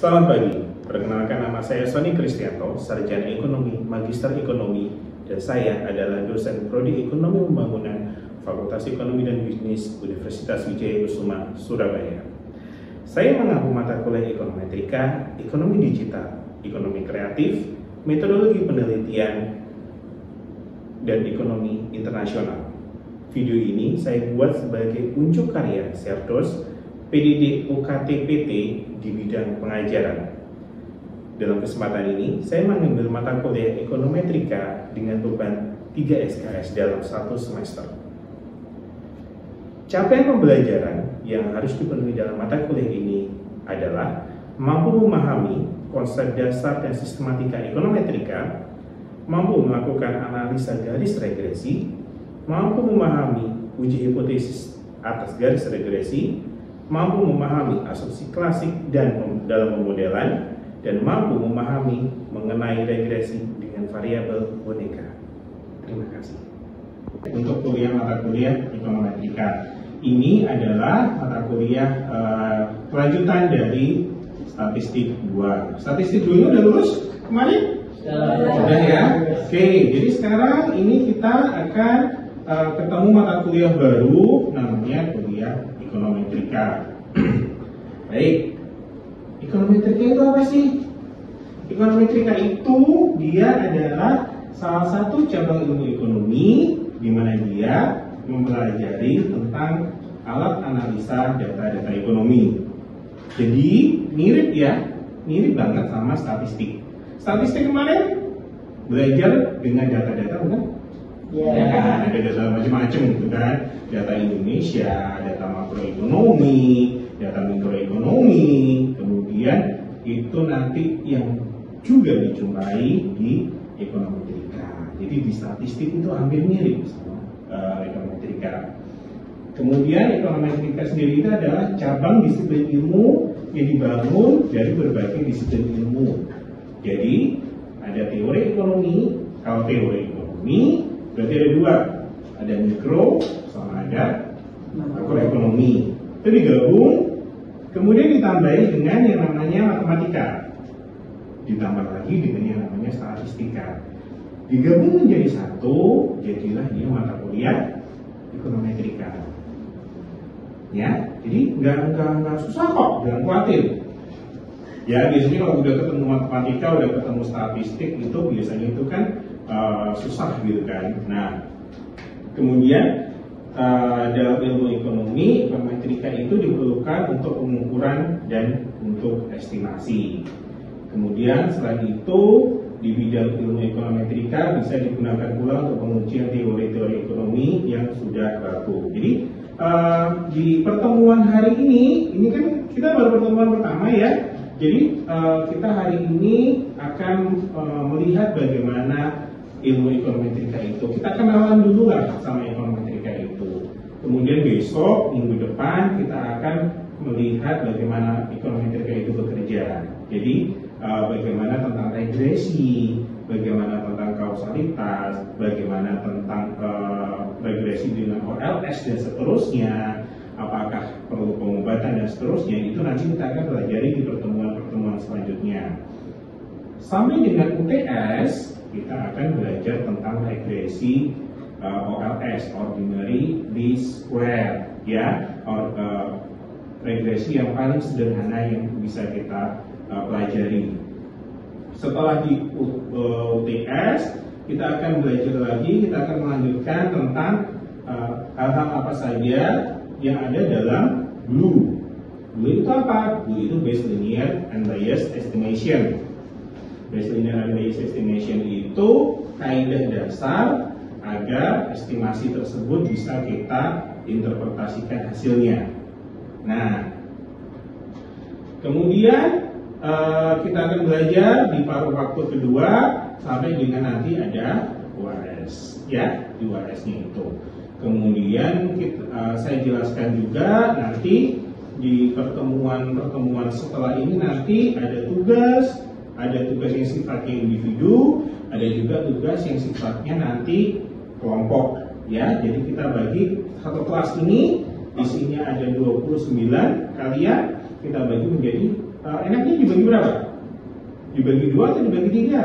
Selamat pagi, perkenalkan nama saya Sony Kristianto, Sarjana Ekonomi, Magister Ekonomi, dan saya adalah dosen Prodi Ekonomi Pembangunan Fakultas Ekonomi dan Bisnis Universitas Wijaya Kusuma, Surabaya. Saya mengampu mata kuliah ekonometrika, ekonomi digital, ekonomi kreatif, metodologi penelitian, dan ekonomi internasional. Video ini saya buat sebagai unjuk karya Serdos PDD UKT-PT di bidang pengajaran. Dalam kesempatan ini, saya mengambil mata kuliah ekonometrika dengan beban 3 SKS dalam 1 semester. Capaian pembelajaran yang harus dipenuhi dalam mata kuliah ini adalah mampu memahami konsep dasar dan sistematika ekonometrika, mampu melakukan analisa garis regresi, mampu memahami uji hipotesis atas garis regresi, mampu memahami asumsi klasik dan dalam pemodelan, dan mampu memahami mengenai regresi dengan variabel boneka. Terima kasih. Untuk mata kuliah ekonometrika, ini adalah mata kuliah kelanjutan dari statistik 2. Statistik 2 ini udah lulus kemarin? Sudah ya? Oke, jadi sekarang ini kita akan ketemu mata kuliah baru, namanya kuliah ekonometrika. Baik, ekonometrika itu apa sih? Ekonometrika itu dia adalah salah satu cabang ilmu ekonomi di mana dia mempelajari tentang alat analisa data-data ekonomi. Jadi mirip ya, mirip banget sama statistik. Statistik kemarin belajar dengan data-data bukan? Ya kan, ada data macam-macam gitu kan, data Indonesia, data makroekonomi, data mikroekonomi, kemudian itu nanti yang juga dijumpai di ekonometrika. Jadi di statistik itu hampir mirip sama ekonometrika. Kemudian ekonometrika sendiri itu adalah cabang disiplin ilmu yang dibangun dari berbagai disiplin ilmu. Jadi ada teori ekonomi. Kalau teori ekonomi berarti ada 2, ada mikro sama ada makroekonomi. Itu digabung, kemudian ditambahi dengan yang namanya matematika, ditambah lagi dengan yang namanya statistika. Digabung menjadi satu, jadilah dia mata kuliah ekonometrika. Ya, jadi nggak susah kok, jangan khawatir. Ya, biasanya kalau udah ketemu matematika, udah ketemu statistik, itu biasanya itu kan susah gitu kan. Nah, kemudian dalam ilmu ekonomi, ekonometrika itu diperlukan untuk pengukuran dan untuk estimasi. Kemudian selain itu, di bidang ilmu ekonometrika bisa digunakan pula untuk pengujian teori-teori ekonomi yang sudah baku. Jadi di pertemuan hari ini kan kita baru pertemuan pertama ya. Jadi kita hari ini akan melihat bagaimana ilmu ekonometrika itu. Kita kenalan dulu lah sama ekonometrika itu. Kemudian besok, minggu depan, kita akan melihat bagaimana ekonometrika itu bekerja. Jadi bagaimana tentang regresi, bagaimana tentang kausalitas, bagaimana tentang regresi dengan OLS dan seterusnya, apakah perlu pengobatan dan seterusnya, itu nanti kita akan pelajari di pertemuan-pertemuan selanjutnya. Sampai dengan UTS, kita akan belajar tentang regresi OLS, Ordinary Least Square, ya, regresi yang paling sederhana yang bisa kita pelajari. Setelah di UTS, kita akan belajar lagi, kita akan melanjutkan tentang hal-hal apa saja yang ada dalam BLUE. BLUE itu apa? BLUE itu Bayes Linear Unbiased Estimation. Bayes Linear Unbiased Estimation itu kaidah dasar agar estimasi tersebut bisa kita interpretasikan hasilnya. Nah, kemudian kita akan belajar di paruh waktu kedua sampai dengan nanti ada UAS, ya, di UAS-nya itu. Kemudian saya jelaskan juga nanti di pertemuan setelah ini nanti ada tugas yang sifatnya individu, ada juga tugas yang sifatnya nanti kelompok, ya. Jadi kita bagi satu kelas ini isinya ada 29 kalian, kita bagi menjadi enaknya dibagi berapa? Dibagi 2 atau dibagi 3?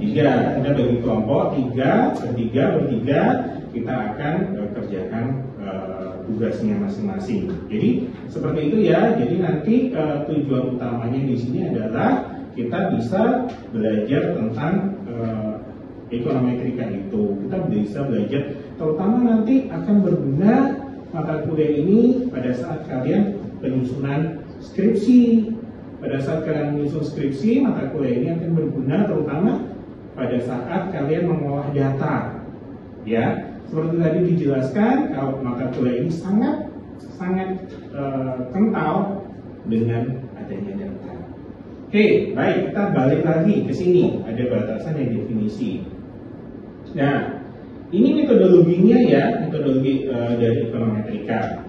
3. Kita bagi kelompok 3, bertiga, kita akan kerjakan tugasnya masing-masing. Jadi seperti itu ya. Jadi nanti tujuan utamanya di sini adalah kita bisa belajar tentang ekonometrika itu. Kita bisa belajar, terutama nanti akan berguna mata kuliah ini pada saat kalian penyusunan skripsi. Pada saat kalian menyusun skripsi, mata kuliah ini akan berguna terutama pada saat kalian mengolah data. Ya, seperti tadi dijelaskan, kalau mata kuliah ini sangat kental dengan adanya data. Oke, baik, kita balik lagi ke sini. Ada batasan dan definisi. Nah, ini metodologinya ya, metodologi dari ekonometrika.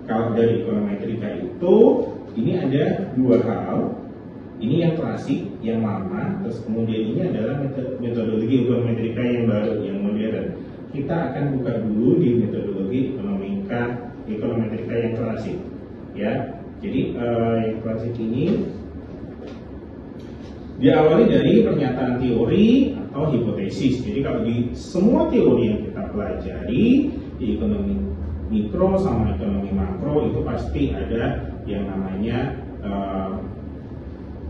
Kalau dari ekonometrika itu, ini ada 2 hal. Ini yang klasik, yang lama, terus kemudian ini adalah metodologi ekonometrika yang baru, yang modern. Kita akan buka dulu di metodologi ekonometrika yang klasik. Ya, jadi yang klasik ini diawali dari pernyataan teori atau hipotesis. Jadi kalau di semua teori yang kita pelajari di ekonomi mikro sama ekonomi makro itu pasti ada yang namanya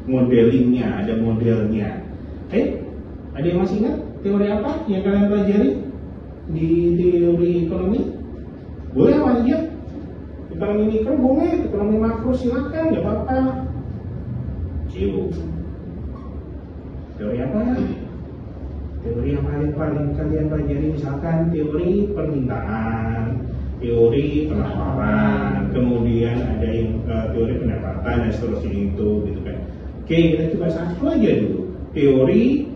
modelingnya, ada modelnya. Ada yang masih ingat teori apa yang kalian pelajari di teori ekonomi? Boleh apa aja? Ekonomi mikro boleh, ekonomi makro silakan, nggak apa-apa. Teori apa? Teori yang paling kalian pelajari misalkan teori permintaan, teori penawaran, kemudian ada yang teori pendapatan dan seterusnya itu, gitu kan. Oke, kita coba satu aja dulu. Teori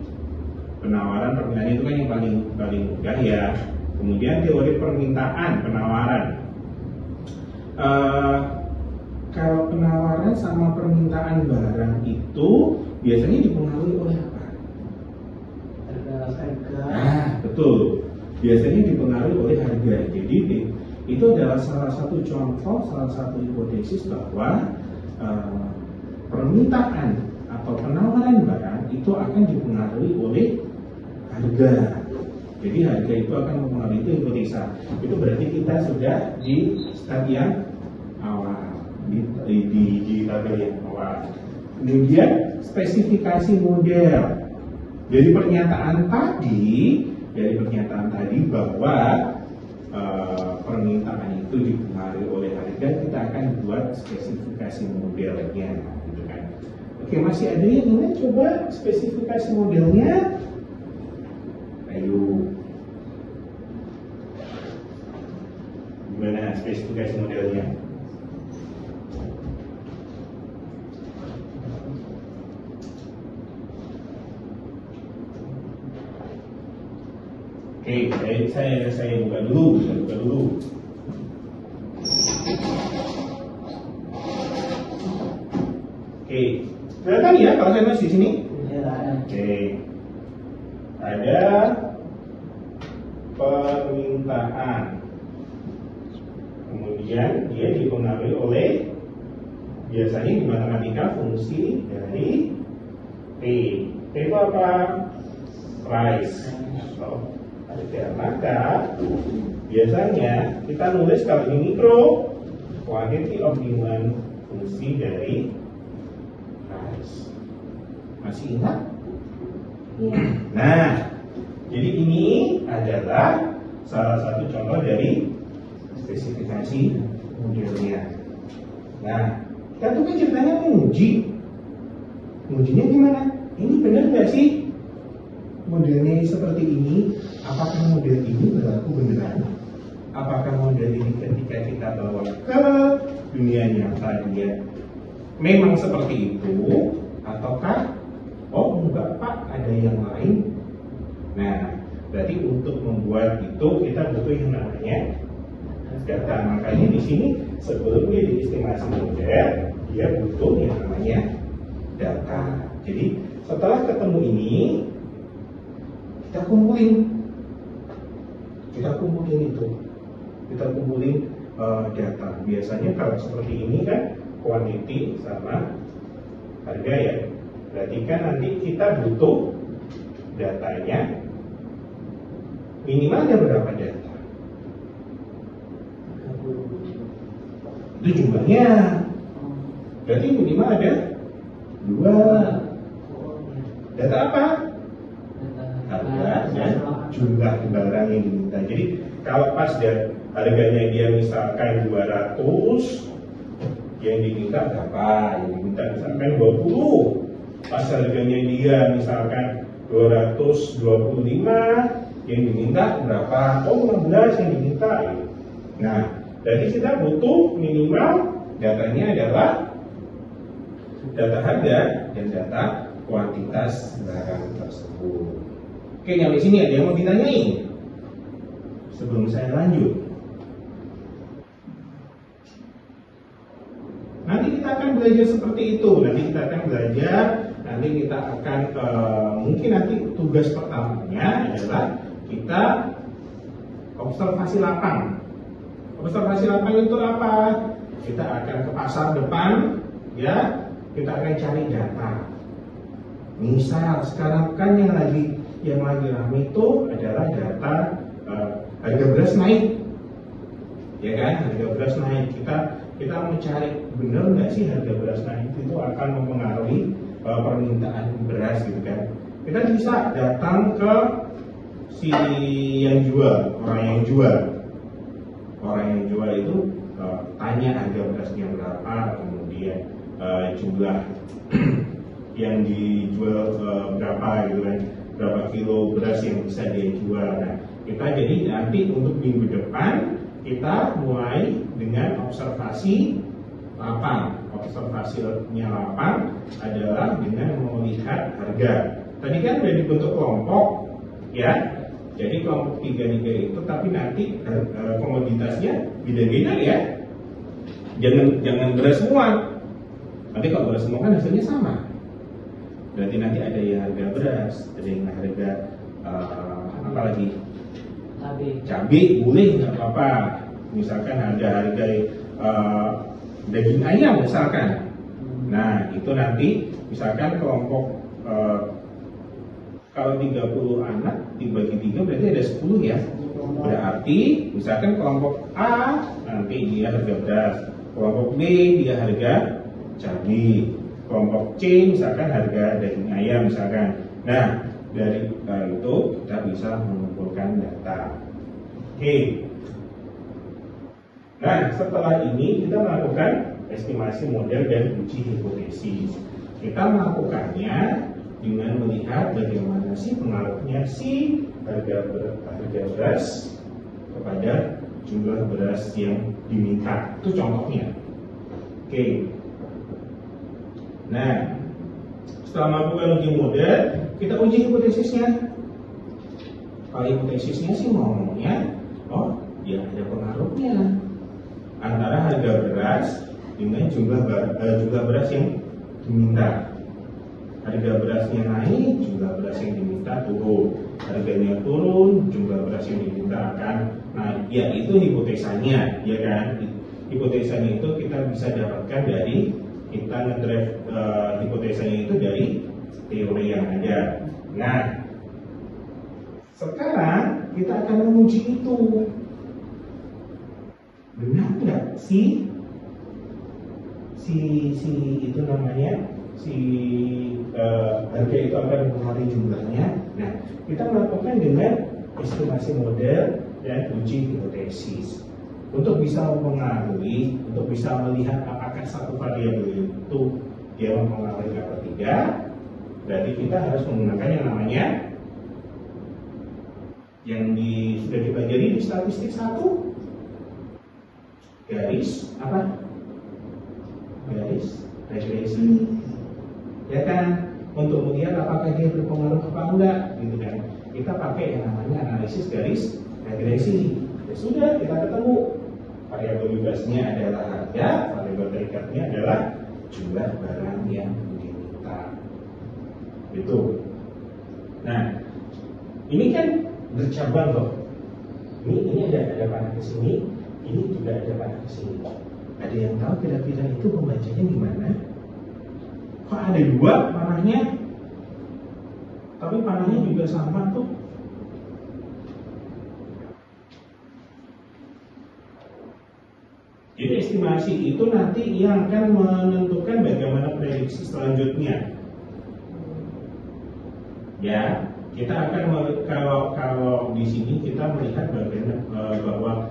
penawaran permintaan itu kan yang paling mudah ya. Kemudian teori permintaan penawaran. Kalau penawaran sama permintaan barang itu biasanya dipengaruhi oleh apa? Harga. Nah, betul. Biasanya dipengaruhi oleh harga. Jadi itu adalah salah satu contoh, salah satu hipotesis bahwa permintaan atau penawaran barang itu akan dipengaruhi oleh harga. Jadi harga itu akan mempengaruhi, itu hipotesa. Itu berarti kita sudah di stadium yang awal, di tabel yang awal. Kemudian spesifikasi model. Dari pernyataan tadi bahwa permintaan itu dipengaruhi oleh harga, kita akan buat spesifikasi modelnya, gitu kan. Oke, masih ada yang ingin coba spesifikasi modelnya? Ayo, gimana spesifikasi modelnya? Oke, saya buka dulu. Oke, kelihatan ya kalau saya nulis di sini? Oke, ada permintaan, kemudian dia dipengaruhi oleh, biasanya di matematika fungsi dari P. P itu apa? Price. Maka biasanya kita nulis kalau ini mikro, quantity of demand, fungsi dari price. Masih ingat? Nah, jadi ini adalah salah satu contoh dari spesifikasi modelnya. Nah, kita tuh kan ceritanya menguji. Mengujinya gimana? Ini benar nggak sih modelnya seperti ini? Apakah model ini berlaku beneran? Apakah model ini ketika kita bawa ke dunia nyata dia memang seperti itu? Ataukah enggak Pak, ada yang lain? Nah, berarti untuk membuat itu kita butuh yang namanya data. Makanya di sini sebelum dia diestimasi model, dia butuh yang namanya data. Jadi setelah ketemu ini, kita kumpulin data. Biasanya kalau seperti ini kan quantity sama harga ya. Berarti kan nanti kita butuh datanya, minimal ada berapa data? Itu jumlahnya. Berarti minimal ada 2. Data apa? Harga dan jumlah barang yang diminta. Jadi kalau pas harganya dia misalkan 200, yang diminta berapa? Yang diminta misalkan 20. Pas harganya dia misalkan 225, yang diminta berapa? Oh, 16 yang diminta. Nah, jadi kita butuh minimal datanya adalah data harga dan data kuantitas barang tersebut. Oke, yang di sini ada yang mau ditanyain sebelum saya lanjut. Nanti kita akan belajar seperti itu. Nanti kita akan belajar. Nanti kita akan mungkin nanti tugas pertamanya adalah kita observasi lapang. Observasi lapang itu apa? Kita akan ke pasar depan, ya. Kita akan cari data. Misal sekarang kan yang lagi ramai itu adalah data harga beras naik, ya kan? Harga beras naik. Kita mau cari benar nggak sih harga beras naik itu akan mempengaruhi permintaan beras gitu kan? Kita bisa datang ke si yang jual, orang yang jual itu tanya harga berasnya berapa, kemudian jumlah yang dijual berapa gitu kan, berapa kilo beras yang bisa dia jual. Nah, kita jadi nanti untuk minggu depan kita mulai dengan observasi lapang. Observasinya lapang adalah dengan melihat harga. Tadi kan sudah dibentuk kelompok, ya. Jadi kelompok 3 itu, tapi nanti komoditasnya beda-beda ya. Jangan beras semua. Nanti kalau beras semua kan hasilnya sama. Berarti nanti ada yang harga beras, ada yang harga apa lagi? Cabai boleh nggak apa-apa. Misalkan ada harga daging ayam misalkan. Nah itu nanti misalkan kelompok kalau 30 anak dibagi 3 berarti ada 10 ya. Berarti misalkan kelompok A nanti dia harga beras, kelompok B dia harga cabai, kelompok C misalkan harga daging ayam misalkan. Nah dari itu kita bisa mengumpulkan data. Oke. Nah setelah ini kita melakukan estimasi model dan uji hipotesis. Kita melakukannya dengan melihat bagaimana sih pengaruhnya si harga beras kepada jumlah beras yang diminta. Itu contohnya. Oke. Nah, setelah melakukan uji model, kita uji hipotesisnya. Kalau hipotesisnya sih ngomongnya, oh, ya ada pengaruhnya antara harga beras dengan jumlah beras yang diminta. Harga berasnya naik, jumlah beras yang diminta turun. Harganya turun, jumlah beras yang diminta akan naik. Ya itu hipotesanya, ya kan? Hipotesanya itu kita bisa dapatkan dari kita ngedrive hipotesanya itu dari teori yang ada. Nah, sekarang kita akan menguji itu. Benar nggak si itu namanya? Harga itu akan mempengaruhi jumlahnya. Nah, kita melakukan dengan estimasi model dan uji hipotesis untuk bisa mempengaruhi, untuk bisa melihat apakah satu variabel itu dia mempengaruhi atau tidak. Berarti kita harus menggunakan yang namanya sudah dipelajari di statistik 1 garis apa? Garis regresi. Ya kan, untuk melihat apakah dia berpengaruh apa enggak gitu kan. Kita pakai yang namanya analisis garis regresi. Ya sudah, kita ketemu variabel bebasnya adalah harga, variabel terikatnya adalah jumlah barang yang diminta. Gitu. Nah, ini kan bercabang loh. Ini ada panah ke sini, ini juga ada panah ke sini. Ada yang tahu kira-kira itu pembacanya gimana? Kok ada dua panahnya? Tapi panahnya juga sama tuh. Jadi estimasi itu nanti yang akan menentukan bagaimana prediksi selanjutnya. Ya, kita akan kalau di sini kita melihat bagaimana bahwa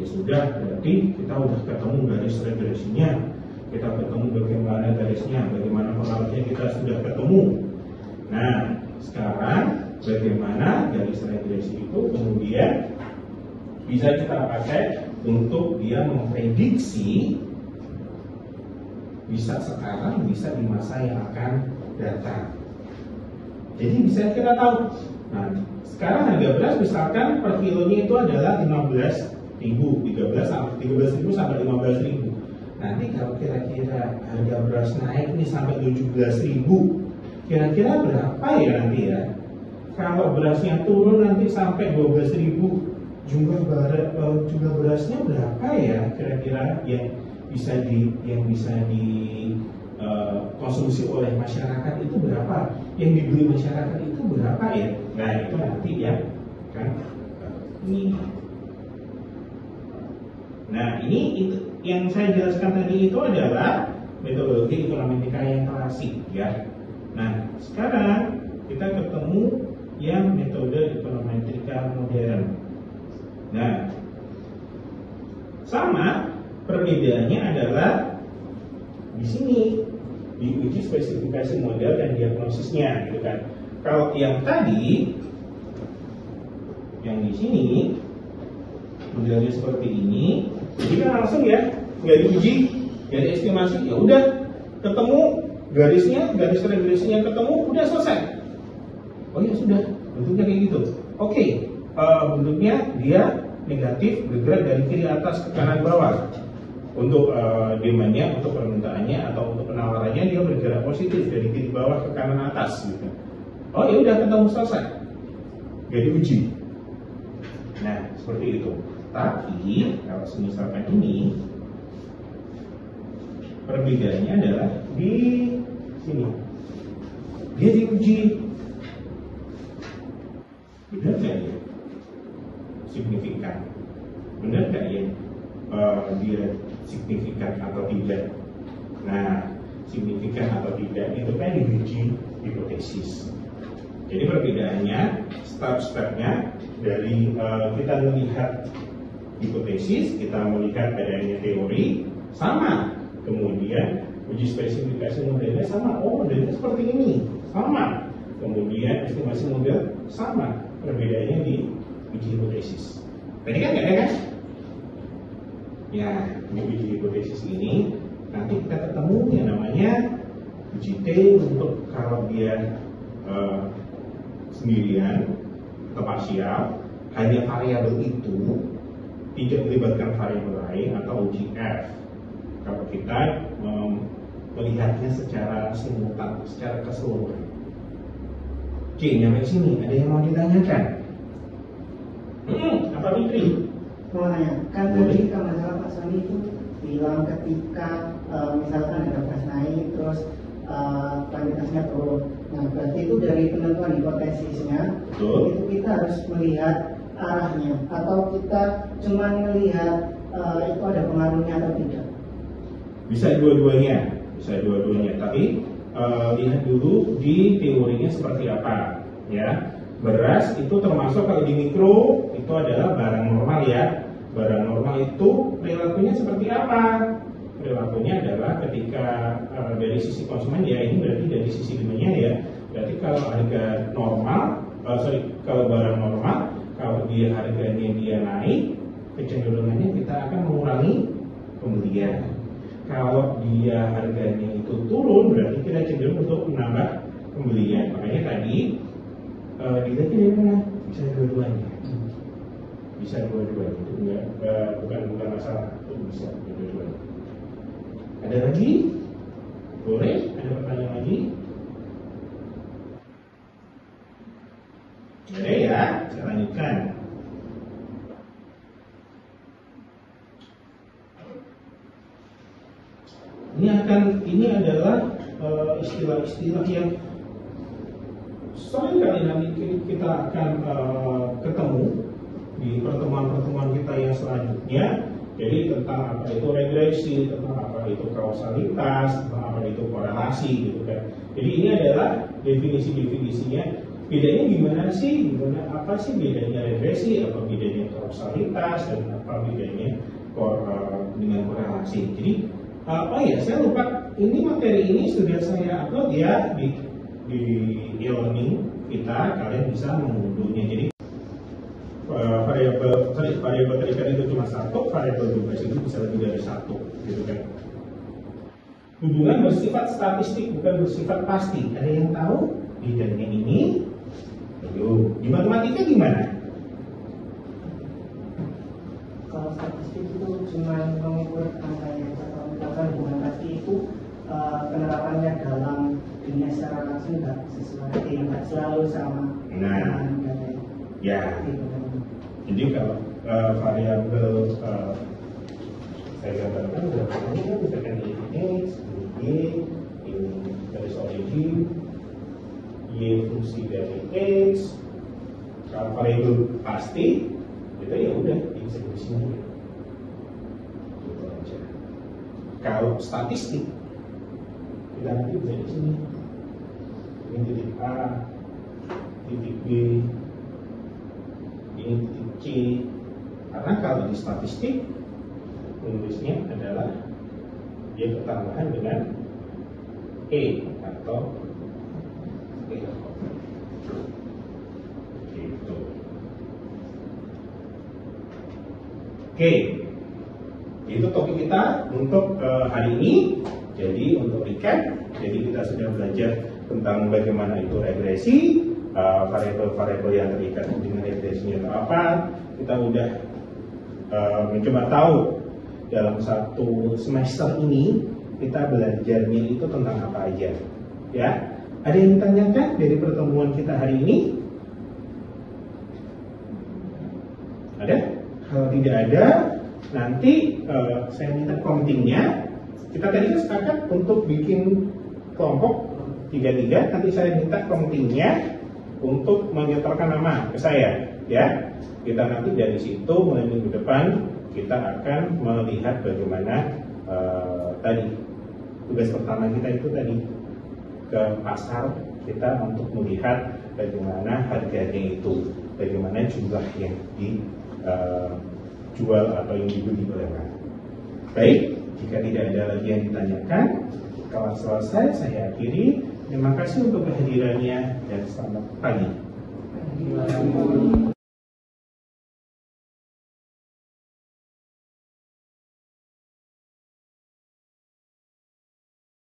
ya sudah, berarti kita sudah ketemu garis regresinya, kita ketemu bagaimana garisnya, bagaimana pengaruhnya kita sudah ketemu. Nah, sekarang bagaimana garis regresi itu kemudian bisa kita pakai untuk dia memprediksi bisa sekarang, bisa di masa yang akan datang. Jadi bisa kita tahu. Nah, sekarang harga beras misalkan per kilonya itu adalah 15.000, 13.000 sampai 15.000. Nanti kalau kira-kira harga beras naik nih sampai 17.000, kira-kira berapa ya nanti ya? Kalau berasnya turun nanti sampai 12.000, jumlah berasnya berapa ya kira-kira yang bisa dikonsumsi oleh masyarakat itu berapa, yang dibeli masyarakat itu berapa ya? Nah itu nanti ya kan ini. Nah ini itu yang saya jelaskan tadi itu adalah metodologi ekonometrik yang klasik ya. Nah sekarang kita ketemu yang metode ekonometrika modern. Nah, sama perbedaannya adalah di sini diuji spesifikasi model dan diagnosisnya, gitu kan. Kalau yang tadi, yang di sini modelnya seperti ini, jadi kan langsung ya, nggak diuji, nggak diestimasi, ya udah ketemu garisnya, garis regresinya ketemu, udah selesai. Oh ya sudah, bentuknya kayak gitu. Oke. Bentuknya dia negatif bergerak dari kiri atas ke kanan bawah. Untuk demandnya, untuk permintaannya atau untuk penawarannya dia bergerak positif dari kiri bawah ke kanan atas gitu. Oh ya udah ketemu, selesai, gak diuji. Nah seperti itu. Tapi kalau misalkan ini perbedaannya adalah di sini dia diuji. Benar nggak ya? Signifikan, benar nggak ya dia signifikan atau tidak? Nah, signifikan atau tidak itu kan diuji hipotesis. Jadi perbedaannya step-stepnya dari kita melihat hipotesis, kita melihat adanya teori sama, kemudian uji spesifikasi modelnya sama. Oh modelnya seperti ini, sama. Kemudian estimasi model sama, perbedaannya di uji hipotesis. Tadi kan nggak ada kan? Ya, di uji hipotesis ini nanti kita ketemu yang namanya uji T untuk kalau dia sendirian atau parsial, hanya variabel itu tidak melibatkan variabel lain, atau uji F kalau kita melihatnya secara simultan, secara keseluruhan. Oke, nyampe sini ada yang mau ditanyakan? Apa Fitri? Mau nanya, kan tadi kalau masalah Pak Sony itu bilang ketika misalkan ada beras naik terus kualitasnya turun. Nah berarti itu dari penentuan hipotesisnya. Betul. Itu kita harus melihat arahnya, atau kita cuma melihat itu ada pengaruhnya atau tidak? Bisa dua-duanya, Tapi lihat dulu di teorinya seperti apa, ya. Beras itu termasuk kalau di mikro itu adalah barang normal ya. Barang normal itu perilakunya seperti apa? Perilakunya adalah ketika dari sisi konsumen ya, ini berarti dari sisi demandnya ya. Berarti kalau harga normal, kalau barang normal, kalau dia harganya dia naik, kecenderungannya kita akan mengurangi pembelian. Kalau dia harganya itu turun, berarti kita cenderung untuk menambah pembelian. Makanya tadi dilihat dari mana? Bisa dua-duanya. Bisa dua-duanya. Itu bukan masalah. Itu bisa dua-duanya. Ada lagi? Boleh? Ada pertanyaan lagi? Ada ya? Saya lanjutkan. Ini adalah istilah-istilah yang sering kali nanti kita akan ketemu di pertemuan-pertemuan kita yang selanjutnya. Jadi tentang apa itu regresi, tentang apa itu kausalitas, tentang apa itu korelasi gitu kan. Jadi ini adalah definisi-definisinya. Bedanya gimana sih? Apa sih bedanya regresi? Apa bedanya kausalitas? Dan apa bedanya dengan korelasi? Jadi saya lupa. Ini materi ini sudah saya upload ya di e-learning kita. Kalian bisa mengunduhnya. Jadi variabel terikat itu cuma satu, variabel bebas itu bisa lebih dari satu, gitu kan. Hubungan bersifat statistik, bukan bersifat pasti. Ada yang tahu bedanya ini? Ayo, di matematika gimana? Kalau statistik itu cuma mengukur angka yang atau misalkan hubungan pasti itu penerapannya dalam dunia secara langsung nggak selalu sama. Nah, ya. Jadi kalau variabel saya gambarkan ini kan misalkan ini x, ini y, ini garis origin, y fungsi dari x. Kalau variabel pasti, itu ya udah bisa di sini. Gitu aja. Kalau statistik, kita nanti bisa di sini. Ini titik A, titik B, ini titik C. Karena kalau di statistik menulisnya adalah dia ketambahan dengan E atau E. Gitu. Oke, itu topik kita untuk hari ini. Jadi untuk recap, jadi kita sudah belajar tentang bagaimana itu regresi, variabel-variabel yang terikat dengan regresinya itu apa. Kita udah mencoba tahu dalam satu semester ini kita belajarnya itu tentang apa aja. Ya, ada yang ditanyakan dari pertemuan kita hari ini? Ada? Kalau tidak ada, nanti saya minta commentingnya. Kita tadi sepakat untuk bikin kelompok 3-3. Nanti saya minta commentingnya untuk menyetorkan nama ke saya, ya. Kita nanti dari situ mulai minggu depan kita akan melihat bagaimana tadi tugas pertama kita itu tadi ke pasar kita untuk melihat bagaimana harganya itu, bagaimana jumlah yang dijual atau yang dibeli oleh orang. Baik, jika tidak ada lagi yang ditanyakan, kalau selesai saya akhiri. Terima kasih untuk kehadirannya dan selamat pagi.